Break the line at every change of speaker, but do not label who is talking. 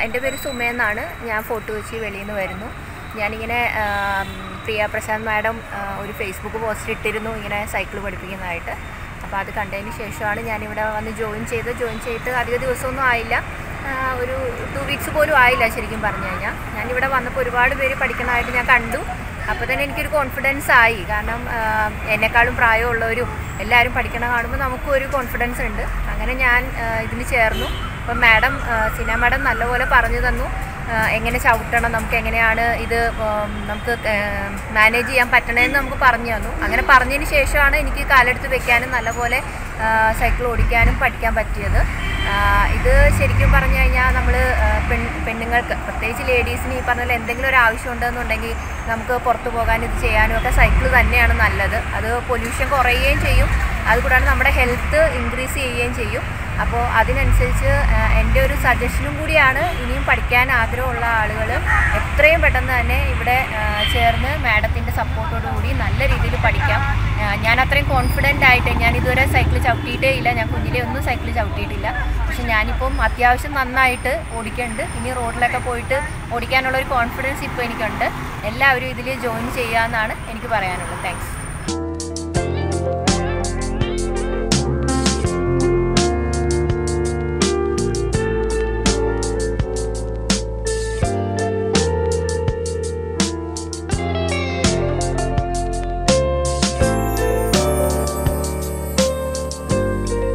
എൻ്റെ പേര് സുമ എന്നാണ്. ഞാൻ ഫോർട്ട് കൊച്ചി വെളിയിൽ നിന്ന് വരുന്നു. ഞാനിങ്ങനെ പ്രിയ പ്രശാന്ത് മാഡം ഒരു ഫേസ്ബുക്ക് പോസ്റ്റ് ഇട്ടിരുന്നു ഇങ്ങനെ സൈക്കിൾ പഠിപ്പിക്കുന്നതായിട്ട്. അപ്പോൾ അത് കണ്ടതിന് ശേഷമാണ് ഞാനിവിടെ വന്ന് ജോയിൻ ചെയ്തിട്ട് അധിക ദിവസമൊന്നും ആയില്ല, ഒരു 2 വീക്സ് പോലും ആയില്ല ശരിക്കും പറഞ്ഞു കഴിഞ്ഞാൽ. ഞാനിവിടെ വന്നപ്പോൾ ഒരുപാട് പേര് പഠിക്കുന്നതായിട്ട് ഞാൻ കണ്ടു. അപ്പോൾ തന്നെ എനിക്കൊരു കോൺഫിഡൻസ് ആയി. കാരണം എന്നെക്കാളും പ്രായമുള്ളവരും എല്ലാവരും പഠിക്കണ കാണുമ്പോൾ നമുക്കും ഒരു കോൺഫിഡൻസ് ഉണ്ട്. അങ്ങനെ ഞാൻ ഇതിന് ചേർന്നു. അപ്പം സീന മാഡം നല്ലപോലെ പറഞ്ഞു തന്നു എങ്ങനെ ചവിട്ടണം, നമുക്ക് എങ്ങനെയാണ് ഇത് നമുക്ക് മാനേജ് ചെയ്യാൻ പറ്റണമെന്ന് നമുക്ക് പറഞ്ഞു തന്നു. അങ്ങനെ പറഞ്ഞതിന് ശേഷമാണ് എനിക്ക് കാലെടുത്ത് വെക്കാനും നല്ലപോലെ സൈക്കിൾ ഓടിക്കാനും പഠിക്കാൻ പറ്റിയത്. ഇത് ശരിക്കും പറഞ്ഞു കഴിഞ്ഞാൽ നമ്മൾ പെണ്ണുങ്ങൾക്ക് പ്രത്യേകിച്ച് ലേഡീസിന് ഈ പറഞ്ഞ പോലെ എന്തെങ്കിലും ഒരു ആവശ്യം ഉണ്ടെന്നുണ്ടെങ്കിൽ നമുക്ക് പുറത്തു പോകാനും ഇത് ചെയ്യാനും ഒക്കെ സൈക്കിൾ തന്നെയാണ് നല്ലത്. അത് പൊല്യൂഷൻ കുറയുകയും ചെയ്യും, അതുകൂടാതെ നമ്മുടെ ഹെൽത്ത് ഇൻക്രീസ് ചെയ്യുകയും ചെയ്യും. അപ്പോൾ അതിനനുസരിച്ച് എൻ്റെ ഒരു സജഷനും കൂടിയാണ്, ഇനിയും പഠിക്കാൻ ആഗ്രഹമുള്ള ആളുകൾ എത്രയും പെട്ടെന്ന് തന്നെ ഇവിടെ ചേർന്ന് മാഡത്തിൻ്റെ സപ്പോർട്ടോടുകൂടി നല്ല രീതിയിൽ പഠിക്കാം. ഞാൻ അത്രയും കോൺഫിഡൻ്റ് ആയിട്ട്, ഞാൻ ഇതുവരെ സൈക്കിൾ ചവിട്ടിയിട്ടേ ഇല്ല, ഞാൻ കുഞ്ഞിലെ ഒന്നും സൈക്കിൾ ചവിട്ടിയിട്ടില്ല. പക്ഷെ ഞാനിപ്പം അത്യാവശ്യം നന്നായിട്ട് ഓടിക്കുന്നുണ്ട്. ഇനി റോഡിലൊക്കെ പോയിട്ട് ഓടിക്കാനുള്ളൊരു കോൺഫിഡൻസ് ഇപ്പോൾ എനിക്കുണ്ട്. എല്ലാവരും ഇതിൽ ജോയിൻ ചെയ്യാമെന്നാണ് എനിക്ക് പറയാനുള്ളത്. താങ്ക്സ്.